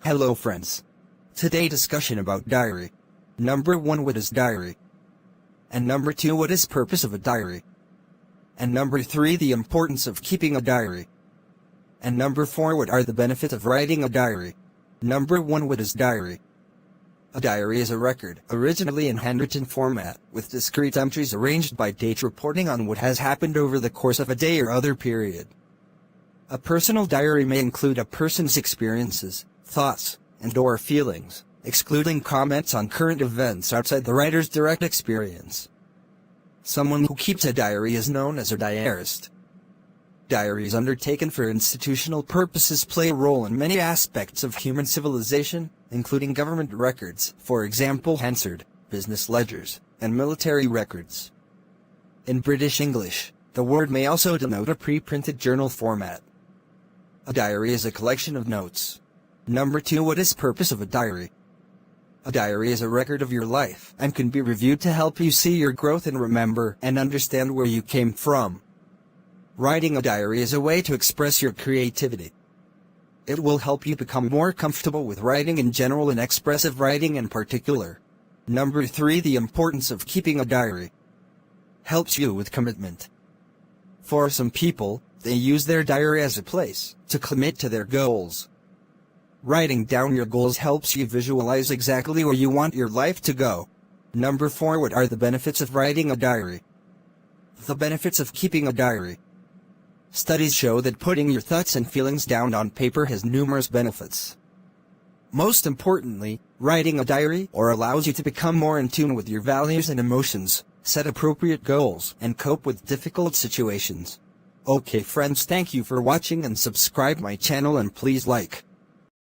Hello friends. Today discussion about diary. Number 1, what is diary? And number 2, what is purpose of a diary? And number 3, the importance of keeping a diary. And number 4, what are the benefits of writing a diary? Number 1, what is diary? A diary is a record, originally in handwritten format, with discrete entries arranged by date reporting on what has happened over the course of a day or other period. A personal diary may include a person's experiences, thoughts, and/or feelings, excluding comments on current events outside the writer's direct experience. Someone who keeps a diary is known as a diarist. Diaries undertaken for institutional purposes play a role in many aspects of human civilization, including government records, for example Hansard, business ledgers, and military records. In British English, the word may also denote a pre-printed journal format. A diary is a collection of notes. Number 2, what is purpose of a diary? A diary is a record of your life and can be reviewed to help you see your growth and remember and understand where you came from. Writing a diary is a way to express your creativity. It will help you become more comfortable with writing in general and expressive writing in particular. Number 3, the importance of keeping a diary. Helps you with commitment. For some people, they use their diary as a place to commit to their goals. Writing down your goals helps you visualize exactly where you want your life to go. Number 4, what are the benefits of writing a diary? The benefits of keeping a diary. Studies show that putting your thoughts and feelings down on paper has numerous benefits. Most importantly, writing a diary allows you to become more in tune with your values and emotions, set appropriate goals, and cope with difficult situations. Okay friends, thank you for watching and subscribe my channel and please like,